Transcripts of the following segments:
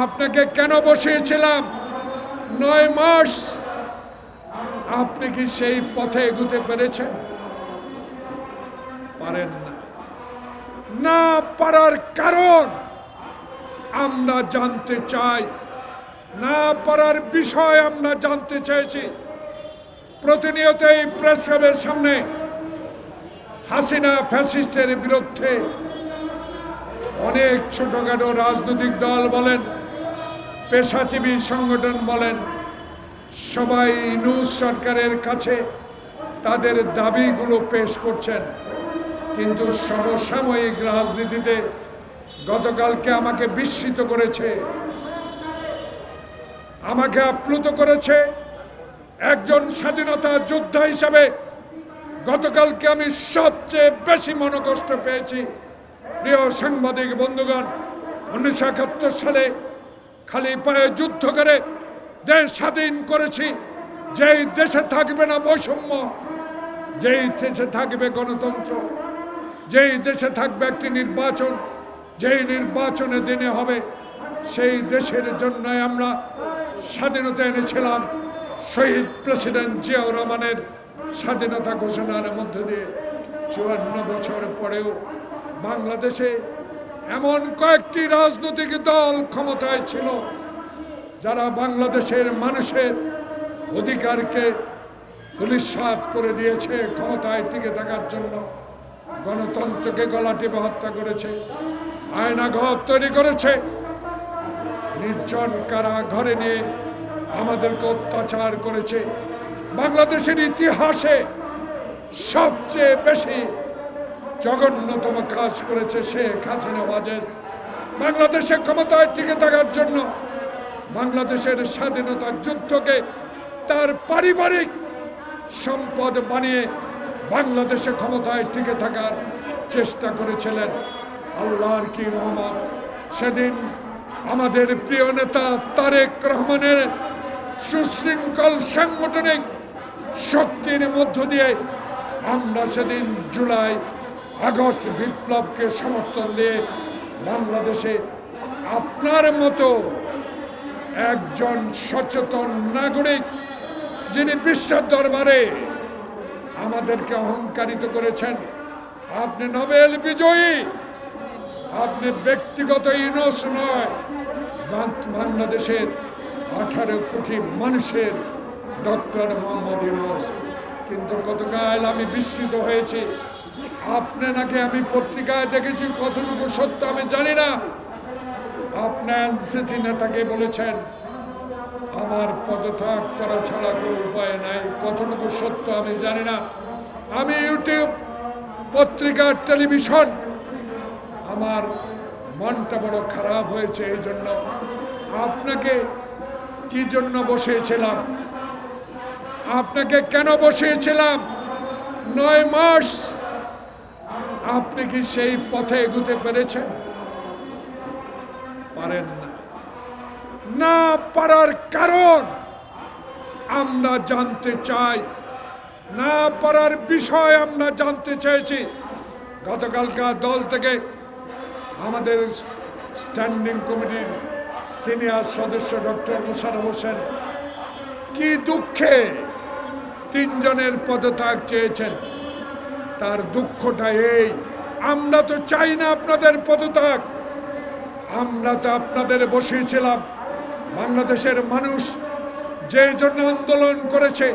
আপনাকে কেন বসিয়েছিলাম ৯ মাস? আপনি কি সেই পথে এগুতে পেরেছেন? পারেন না। না পারার কারণ আমরা জানতে চাই, না পারার বিষয় আমরা জানতে চেয়েছি। প্রতিনিয়ত এই প্রেস ক্লাবের সামনে হাসিনা ফ্যাসিস্টের বিরুদ্ধে অনেক ছোটখাটো রাজনৈতিক দল বলেন, পেশাজীবী সংগঠন বলেন, সবাই ইউনূস সরকারের কাছে তাদের দাবিগুলো পেশ করছেন। কিন্তু সমসাময়িক রাজনীতিতে গতকালকে আমাকে বিস্মিত করেছে, আমাকে আপ্লুত করেছে। একজন স্বাধীনতা যোদ্ধা হিসাবে গতকালকে আমি সবচেয়ে বেশি মনোকষ্ট পেয়েছি। প্রিয় সাংবাদিক বন্ধুগণ, 1971 সালে খালি পায়ে যুদ্ধ করে দেশ স্বাধীন করেছি। যেই দেশে থাকবে না বৈষম্য, যেই দেশে থাকবে গণতন্ত্র, যেই দেশে থাকবে একটি নির্বাচন, যেই নির্বাচনের দিনে হবে, সেই দেশের জন্য আমরা স্বাধীনতা এনেছিলাম। শহীদ প্রেসিডেন্ট জিয়াউর রহমানের স্বাধীনতা ঘোষণার মধ্য দিয়ে 54 বছর পরেও বাংলাদেশে এমন কয়েকটি রাজনৈতিক দল ক্ষমতায় ছিল যারা বাংলাদেশের মানুষের অধিকারকে ধূলিসাৎ করে দিয়েছে। ক্ষমতায় টিকে থাকার জন্য গণতন্ত্রকে গলা টিপে হত্যা করেছে, আয়নাঘর তৈরি করেছে, নির্জন কারাঘরে নিয়ে আমাদেরকে অত্যাচার করেছে। বাংলাদেশের ইতিহাসে সবচেয়ে বেশি জঘন্যতম কাজ করেছে শেখ হাসিনা ওয়াজেদ। বাংলাদেশে ক্ষমতায় টিকে থাকার জন্য বাংলাদেশের স্বাধীনতার যুদ্ধকে তার পারিবারিক সম্পদ বানিয়ে বাংলাদেশে ক্ষমতায় টিকে থাকার চেষ্টা করেছিলেন। আল্লাহর কি রহমত, সেদিন আমাদের প্রিয় নেতা তারেক রহমানের সুশৃঙ্খল সাংগঠনিক শক্তির মধ্য দিয়ে আমরা সেদিন জুলাই আগস্ট বিপ্লবকে সমর্থন দিয়ে বাংলাদেশে আপনার মতো একজন সচেতন নাগরিক, যিনি বিশ্বের দরবারে আমাদেরকে অহংকারিত করেছেন, আপনি নোবেল বিজয়ী, আপনি ব্যক্তিগত ইউনূস নয়, বাংলাদেশের 18 কোটি মানুষের ডক্টর মোহাম্মদ ইউনূস। কিন্তু গতকাল আমি বিস্মিত হয়েছি, আপনি নাকি, আমি পত্রিকায় দেখেছি, কতটুকু সত্য আমি জানি না, আপনার এনসিসি নেতাকে বলেছেন আমার পদত্যাগ করা ছাড়া কোনো উপায় নাই। কতটুকু সত্য আমি জানি না। আমি ইউটিউব, পত্রিকা, টেলিভিশন, আমার মনটা বড় খারাপ হয়েছে। এই জন্য আপনাকে কি জন্য বসিয়েছিলাম, আপনাকে কেন বসিয়েছিলাম 9 মাস? আপনি কি সেই পথে এগুতে পেরেছেন? পারেন না। না পারার কারণ আমরা জানতে চাই, না পারার বিষয় আমরা জানতে চেয়েছি। গতকালকার দল থেকে আমাদের স্ট্যান্ডিং কমিটির সিনিয়র সদস্য ডক্টর মোশাররফ হোসেন কি দুঃখে 3 জনের পদত্যাগ চেয়েছেন। তার দুঃখটা এই, আমরা তো চাই না আপনাদের পদত্যাগ, আমরা তো আপনাদের বসিয়েছিলাম। বাংলাদেশের মানুষ যে জন্য আন্দোলন করেছে,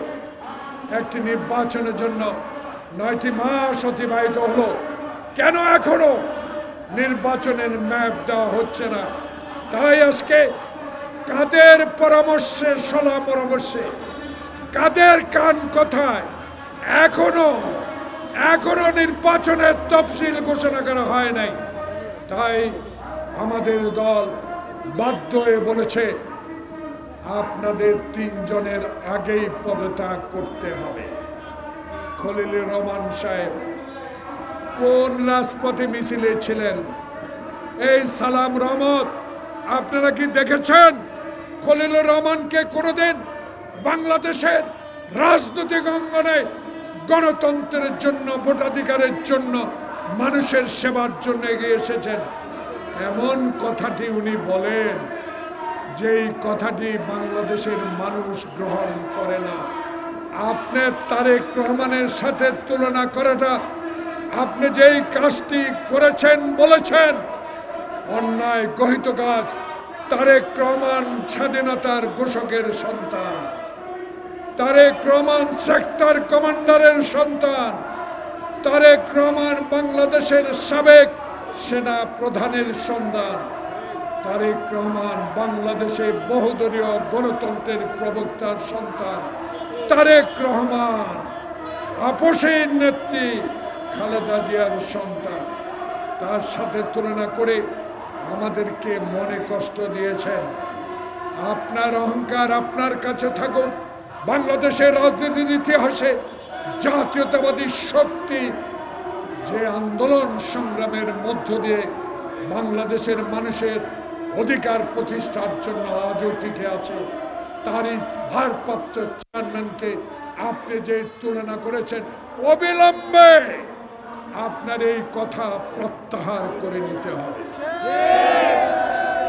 একটি নির্বাচনের জন্য 9টি মাস অতিবাহিত হলো, কেন এখনো নির্বাচনের ম্যাপ দেওয়া হচ্ছে না? তাই আজকে কাদের পরামর্শে, সলা পরামর্শে, কাদের কান কথায় এখনো নির্বাচনের তফসিল ঘোষণা করা হয় নাই। তাই আমাদের দল বাধ্য হয়ে বলেছে আপনাদের 3 জনের আগেই পদত্যাগ করতে হবে। খলিলুর রহমান সাহেব কোন রাজপথে মিছিলে ছিলেন? এই সালাম রহমত, আপনারা কি দেখেছেন খলিলুর রহমানকে কোনোদিন বাংলাদেশের রাজনৈতিক অঙ্গনে গণতন্ত্রের জন্য, ভোটাধিকারের জন্য, মানুষের সেবার জন্য এগিয়ে এসেছেন? এমন কথাটি উনি বলেন, যেই কথাটি বাংলাদেশের মানুষ গ্রহণ করে না। আপনি তারেক রহমানের সাথে তুলনা করাটা, আপনি যেই কাজটি করেছেন বলেছেন অন্যায় গহিত কাজ। তারেক রহমান স্বাধীনতার ঘোষকের সন্তান, তারেক রহমান সেক্টর কমান্ডারের সন্তান, তারেক রহমান বাংলাদেশের সাবেক সেনা প্রধানের সন্তান, তারেক রহমান বাংলাদেশে বহুদলীয় গণতন্ত্রের প্রবক্তার সন্তান, তারেক রহমান আপসের নেত্রী খালেদা জিয়ার সন্তান। তার সাথে তুলনা করে আমাদেরকে মনে কষ্ট দিয়েছেন। আপনার অহংকার আপনার কাছে থাকুক। বাংলাদেশের রাজনীতির ইতিহাসে জাতীয়তাবাদী শক্তি যে আন্দোলন সংগ্রামের মধ্য দিয়ে বাংলাদেশের মানুষের অধিকার প্রতিষ্ঠার জন্য আজও টিকে আছে, তারই ভারপ্রাপ্ত চেয়ারম্যানকে আপনি যে তুলনা করেছেন, অবিলম্বে আপনার এই কথা প্রত্যাহার করে নিতে হবে।